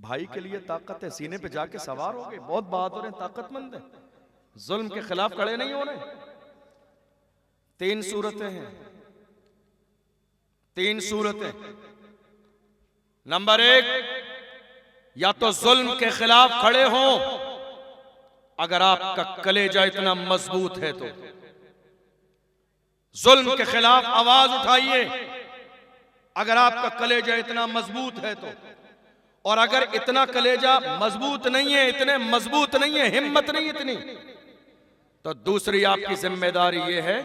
भाई के लिए ताकत है, सीने पे जाके सवार हो गए, बहुत बहादुर है, ताकतमंद है, जुल्म के खिलाफ खड़े नहीं हो रहे। 3 सूरतें हैं, 3 सूरतें। नंबर 1, या तो जुल्म के खिलाफ खड़े हो, अगर आपका कलेजा इतना मजबूत है तो जुल्म के खिलाफ आवाज उठाइए, अगर आपका कलेजा इतना मजबूत है तो। और अगर इतना कलेजा मजबूत नहीं है, इतने मजबूत नहीं है, हिम्मत नहीं इतनी, तो दूसरी आपकी जिम्मेदारी यह है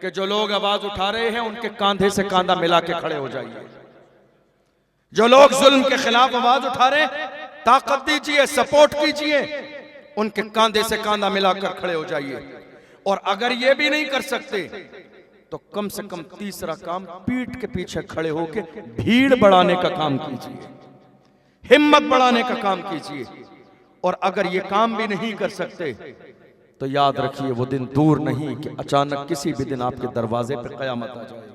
कि जो लोग आवाज उठा रहे हैं उनके कांधे से कांधा मिला के खड़े हो जाइए। जो लोग जुल्म के खिलाफ आवाज उठा रहे हैं, ताकत दीजिए, सपोर्ट कीजिए, उनके कांधे से कांधा मिलाकर खड़े हो जाइए। और अगर ये भी नहीं कर सकते तो कम से कम तीसरा काम, पीठ के पीछे खड़े होकर भीड़ बढ़ाने का काम कीजिए, हिम्मत बढ़ाने का काम कीजिए। और अगर ये काम भी नहीं कर सकते तो याद रखिए वो दिन दूर नहीं कि अचानक किसी भी दिन आपके दरवाजे पर कयामत आ जाएगी।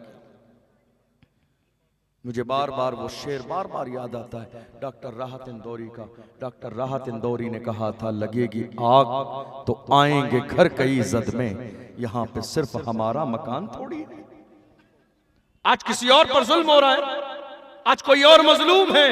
मुझे बार बार वो शेर बार बार याद आता है डॉक्टर राहत इंदौरी का। डॉक्टर राहत इंदौरी ने कहा था, लगेगी आग तो आएंगे घर कई जद में, यहां पे सिर्फ हमारा मकान थोड़ी है। आज किसी और पर जुल्म हो रहा है, आज कोई और मजलूम है,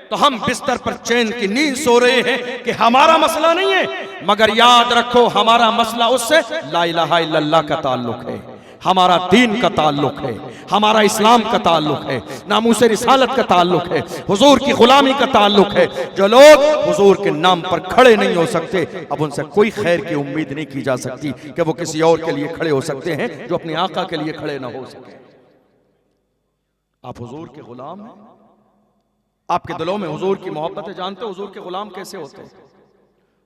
तो हम बिस्तर पर चैन की नींद सो रहे हैं कि हमारा मसला नहीं है। मगर याद रखो, हमारा मसला उससे ला इलाहा इल्लल्लाह का ताल्लुक है, हमारा दीन का ताल्लुक है, हमारा इस्लाम का ताल्लुक है, नामूसे रिसालत का ताल्लुक है, हुजूर की गुलामी का ताल्लुक है। जो लोग हुजूर के नाम पर खड़े नहीं हो सकते, अब उनसे कोई खैर की उम्मीद नहीं की जा सकती कि वो किसी और के लिए खड़े हो सकते हैं जो अपने आका के लिए खड़े ना हो सके। आप हुजूर के गुलाम हैं, आपके दिलों में हुजूर की मोहब्बत है। जानते हो हुजूर के गुलाम कैसे होते हैं,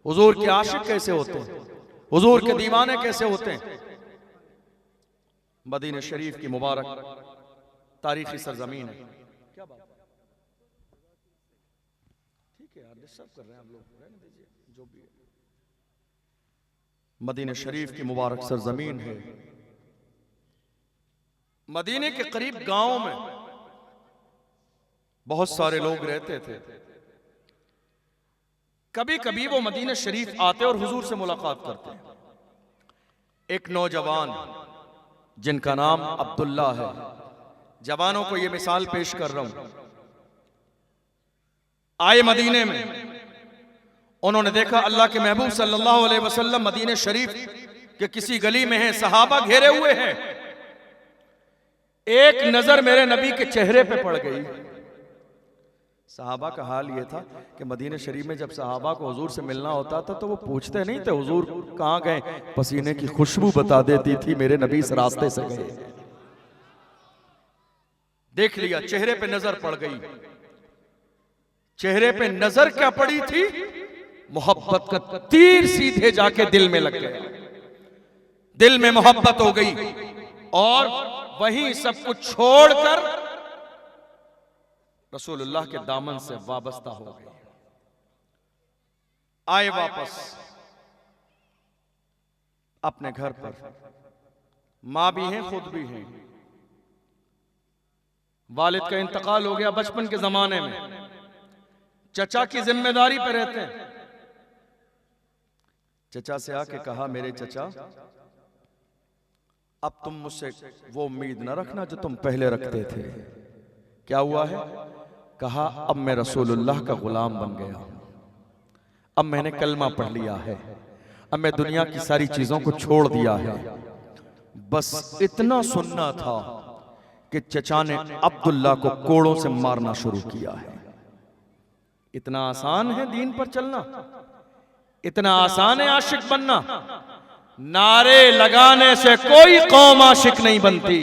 हुजूर के आशिक कैसे होते हैं, हुजूर के दीवाने कैसे होते हैं। मदीना शरीफ की मुबारक तारीखी सरजमीन है। क्या बात, ठीक है यार, डिस्टर्ब कर रहे हैं आप लोग, रहने दीजिए जो भी है। मदीना शरीफ की मुबारक सरजमीन है। मदीने के करीब गांव में बहुत सारे लोग रहते थे। कभी कभी वो मदीना शरीफ आते और हुजूर से मुलाकात करते। एक नौजवान जिनका नाम अब्दुल्ला है, जवानों को ये मिसाल पेश कर रहा हूं, आए मदीने में, उन्होंने देखा अल्लाह के महबूब सल्लल्लाहु अलैहि वसल्लम मदीने शरीफ के किसी गली में हैं, सहाबा घेरे हुए हैं। एक नजर मेरे नबी के चेहरे पे पड़ गई। सहाबा का हाल ये था कि मदीने शरीफ में जब सहाबा को हुजूर से मिलना होता था तो वो पूछते नहीं थे हुजूर कहाँ गए, पसीने की खुशबू बता देती थी मेरे नबी इस रास्ते से गए। देख लिया, चेहरे पे नजर पड़ गई। चेहरे पे नजर क्या पड़ी थी, मोहब्बत का तीर सीधे जाके दिल में लग गया, दिल में मोहब्बत हो गई और वहीं सब कुछ छोड़कर रसूलुल्लाह के दामन से वाबस्ता हो गए। आए वापस अपने घर पर, मां भी हैं खुद भी हैं। वालिद का इंतकाल हो गया बचपन के जमाने में, चचा की जिम्मेदारी पे रहते हैं। चचा से आके कहा, मेरे चचा अब तुम मुझसे वो उम्मीद न रखना जो तुम पहले रखते थे। क्या हुआ है? कहा, अब मैं रसूलुल्लाह का गुलाम बन गया हूं, अब मैंने कलमा पढ़ लिया है, अब मैं दुनिया की सारी चीजों को छोड़ दिया है। बस इतना सुनना था कि चचा ने अब्दुल्ला को कोड़ों से मारना शुरू किया है। इतना आसान है दीन पर चलना, इतना आसान है आशिक बनना। नारे लगाने से कोई कौम आशिक नहीं बनती।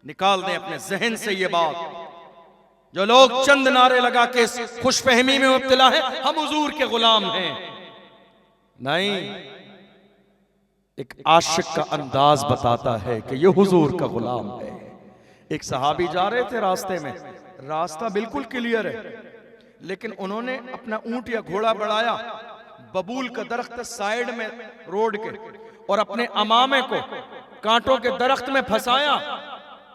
निकाल दें अपने जहन से ये बात। जो लोग चंद नारे लगा के खुशफहमी में मुब्तला है हम हुजूर के गुलाम हैं, नहीं, एक आशिक का अंदाज बताता है कि ये हुजूर का गुलाम है। एक सहाबी जा रहे थे रास्ते में, रास्ता बिल्कुल क्लियर है, लेकिन उन्होंने अपना ऊंट या घोड़ा बढ़ाया, बबूल का दरख्त साइड में रोड के, और अपने अमामे को कांटों के दरख्त में फंसाया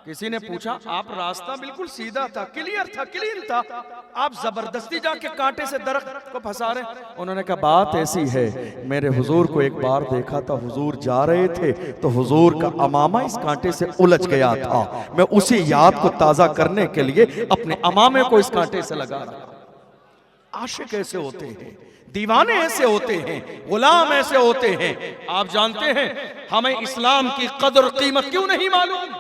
किसी ने पूछा, आप रास्ता बिल्कुल सीधा था, क्लियर था, क्लीन था, आप जबरदस्ती जाके कांटे से दरख्त को फंसा रहे। उन्होंने कहा बात ऐसी है, मेरे हुजूर को एक बार देखा था, हुजूर जा रहे थे तो हुजूर का अमामा इस कांटे से उलझ गया था, मैं उसी याद को ताजा करने के लिए अपने अमामे को इस कांटे से लगा रहा। आशिक ऐसे होते हैं, दीवाने ऐसे होते हैं, गुलाम ऐसे होते हैं। आप जानते हैं हमें इस्लाम की कदर कीमत क्यों नहीं मालूम?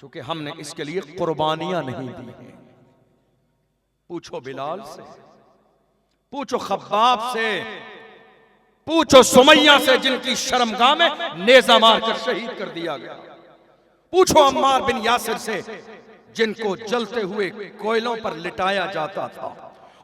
क्योंकि हमने इसके लिए कुर्बानियां नहीं दी हैं। पूछो बिलाल से, पूछो खब्बाब से, पूछो सुमैया से जिनकी शर्मगाह में नेजा मारकर शहीद कर दिया गया। पूछो अम्मार बिन यासिर से जिनको जलते हुए कोयलों पर लिटाया जाता था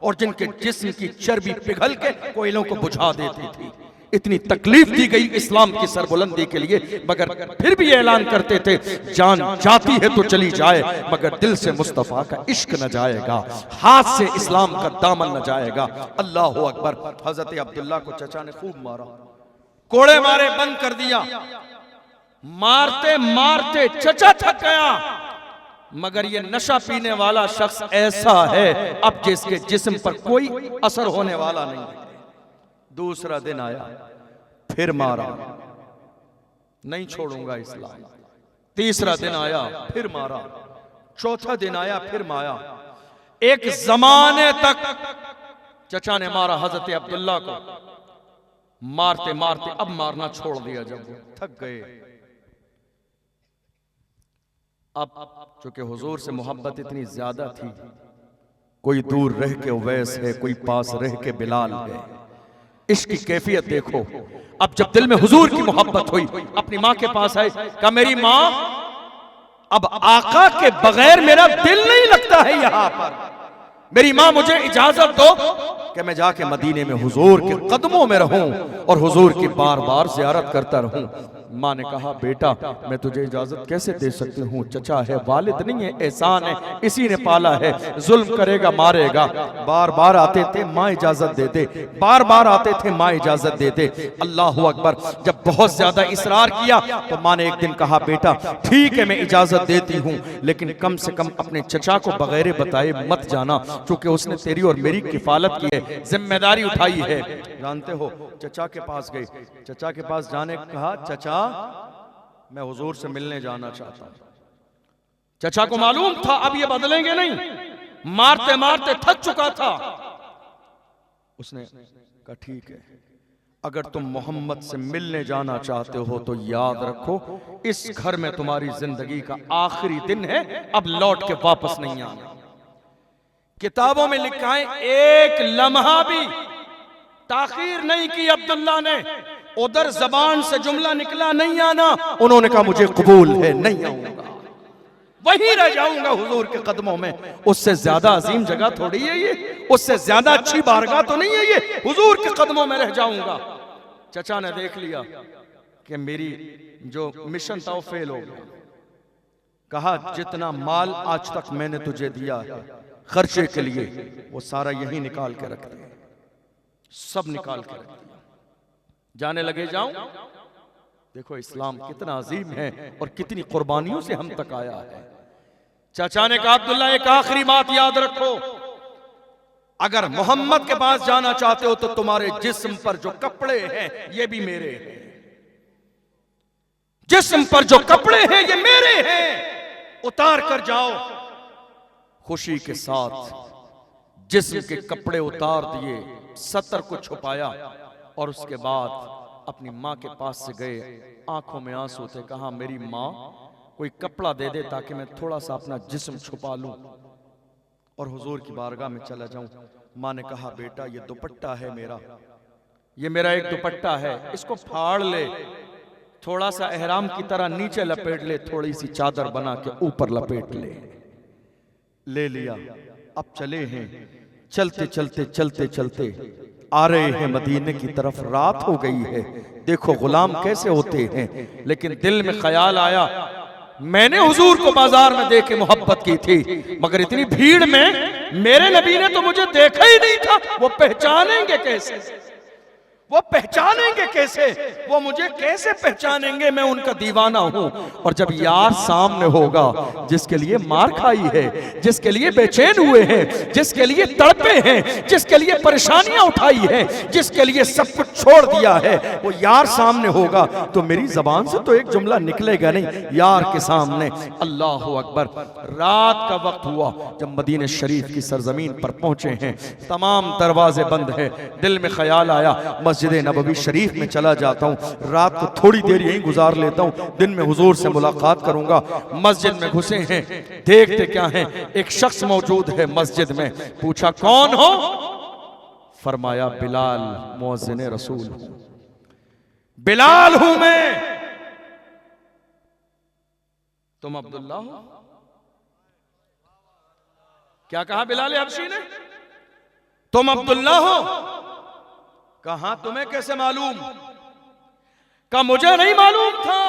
और जिनके जिस्म की चर्बी पिघल के कोयलों को बुझा देती थी। इतनी तकलीफ दी गई इस्लाम की सरबुलंदी के लिए, मगर फिर भी ऐलान करते थे जान जाती है तो चली जाए, मगर दिल से मुस्तफा का इश्क न जाएगा, हाथ से इस्लाम का दामन न जाएगा। अल्लाह अकबर। हजरत अब्दुल्ला को चचा ने खूब मारा, कोड़े मारे बंद कर दिया, मारते मारते चचा थक गया, मगर ये नशा पीने वाला शख्स ऐसा है अब जिसके जिस्म पर कोई असर होने वाला नहीं है। दूसरा दिन आया, फिर मारा, नहीं छोड़ूंगा इस्लाम। तीसरा दिन आया, फिर मारा। चौथा दिन आया, फिर मारा। एक जमाने तक चचा ने मारा हजरत अब्दुल्ला को, मारते मारते अब मारना छोड़ दिया जब वो थक गए। अब चूंकि हुजूर से मोहब्बत इतनी ज्यादा थी, कोई दूर रह के उवैस है, कोई पास रह के बिलाल है। इश्क की कैफियत देखो। अब जब दिल में हुजूर की मोहब्बत हुई, अपनी माँ के पास आए, कहा मेरी माँ अब आका के बगैर मेरा दिल नहीं लगता है यहां पर, मेरी माँ मुझे इजाजत दो कि मैं जाके मदीने में हुजूर के कदमों में रहूं और हुजूर की बार बार ज़ियारत करता रहूं। माँ ने कहा बेटा मैं तुझे इजाजत कैसे दे सकती हूँ, चचा है, वालिद नहीं है, एहसान है, इसी ने पाला है, जुल्म करेगा मारेगा। बार बार आते थे माँ इजाजत दे दे, बार बार आते थे माँ इजाजत दे दे। अल्लाह अकबर। जब बहुत ज्यादा इसरार किया तो माँ ने एक दिन कहा बेटा ठीक है मैं इजाजत देती हूँ, लेकिन कम से कम अपने चचा को बगैर बताए मत जाना, क्योंकि उसने तेरी और मेरी किफालत की है, जिम्मेदारी उठाई है। जानते हो चचा के पास गए, चचा के पास जाने कहा चचा मैं हुजूर से मिलने जाना चाहता हूं। चचा को मालूम था अब ये बदलेंगे नहीं, मारते मारते थक चुका था। उसने कहा ठीक है, अगर तुम मोहम्मद से मिलने जाना चाहते हो तो याद रखो इस घर में तुम्हारी जिंदगी का आखिरी दिन है, अब लौट के वापस नहीं आना। किताबों में लिखा है एक लम्हा भी ताखीर नहीं की अब्दुल्ला ने, उधर जबान से जुमला निकला नहीं आना, उन्होंने कहा मुझे कबूल है नहीं आऊंगा, वहीं रह जाऊंगा हुजूर के कदमों में। उससे ज्यादा अजीम जगह थोड़ी है ये, उससे ज्यादा अच्छी बारगाह तो नहीं है ये, हुजूर के कदमों में रह जाऊंगा। चचा ने देख लिया कि मेरी जो मिशन था वो फेल हो गया। कहा जितना माल आज तक मैंने तुझे दिया है खर्चे के लिए वो सारा यही निकाल के रख दिया, सब निकाल के रख दिया। जाने लगे जाऊं। देखो इस्लाम कितना अजीम है और कितनी कुर्बानियों से हम तक आया है। चाचा ने कहा अब्दुल्ला एक आखिरी बात याद रखो, अगर मोहम्मद के पास जाना चाहते हो तो तुम्हारे जिस्म पर जो कपड़े हैं ये भी मेरे हैं, जिस्म पर जो कपड़े हैं ये मेरे हैं, उतार कर जाओ। खुशी के साथ जिस्म के कपड़े उतार दिए, सतर को छुपाया और उसके बाद अपनी माँ के पास से गए, आंखों में आंसू थे। कहा मेरी माँ कोई कपड़ा दे दे ताकि मैं थोड़ा सा अपना जिस्म छुपा लूं और हुजूर की बारगाह में चला जाऊं। माँ ने कहा बेटा ये दुपट्टा है मेरा, ये मेरा एक दुपट्टा है, इसको फाड़ ले, थोड़ा सा एहराम की तरह नीचे लपेट ले, थोड़ी सी चादर बना के ऊपर लपेट ले। ले लिया। अब चले हैं, चलते चलते चलते चलते आ रहे हैं मदीने की तरफ, रात हो गई है। देखो गुलाम कैसे होते हैं, लेकिन दिल में ख्याल आया मैंने हुजूर को बाजार में देख के मोहब्बत की थी, मगर इतनी भीड़ में मेरे नबी ने तो मुझे देखा ही नहीं था, वो पहचानेंगे कैसे। वो पहचानेंगे कैसे, वो मुझे कैसे पहचानेंगे, मैं उनका दीवाना हूं। और जब यार सामने होगा, जिसके लिए मार खाई है, जिसके लिए बेचैन हुए हैं, जिसके लिए तड़पे हैं, जिसके लिए परेशानियां उठाई है, जिसके लिए सब कुछ छोड़ दिया है, वो यार सामने होगा तो मेरी जबान से तो एक जुमला निकलेगा नहीं, यार के सामने। अल्लाह अकबर। रात का वक्त हुआ, जब मदीने शरीफ की सरजमीन पर पहुंचे हैं, तमाम दरवाजे बंद हैं। दिल में ख्याल आया मस्जिद नबवी शरीफ में चला जाता हूँ, रात को थोड़ी देर यहीं गुजार लेता हूँ, दिन में हुजूर से मुलाकात करूंगा। मस्जिद में घुसे हैं, देखते क्या हैं, एक शख्स मौजूद है मस्जिद में। पूछा कौन हो? फरमाया बिलाल मुअज्जिन रसूल हूं। बिलाल हूं मैं। तुम अब्दुल्ला हो? क्या कहा बिलाल हबशी ने? तुम अब्दुल्ला हो? कहा तुम्हें कैसे मालूम? कहा मुझे नहीं मालूम था।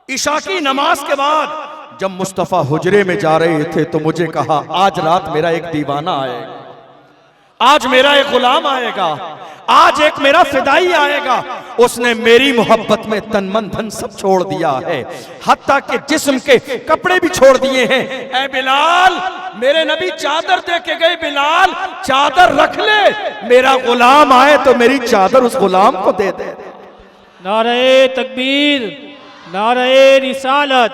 इशा की नमाज के बाद जब मुस्तफा हुजरे में जा रहे थे तो मुझे कहा आज रात मेरा एक दीवाना आएगा, आज मेरा एक गुलाम आएगा, आज एक मेरा फिदाई आएगा। उसने मेरी मोहब्बत में तन मन धन सब छोड़ दिया है, हत्ता के जिस्म के कपड़े भी छोड़ दिए हैं। ऐ बिलाल, मेरे नबी चादर दे के गए, बिलाल चादर रख ले, मेरा गुलाम आए तो मेरी चादर उस गुलाम को दे दे। नारे तकबीर, नारे रिसालत।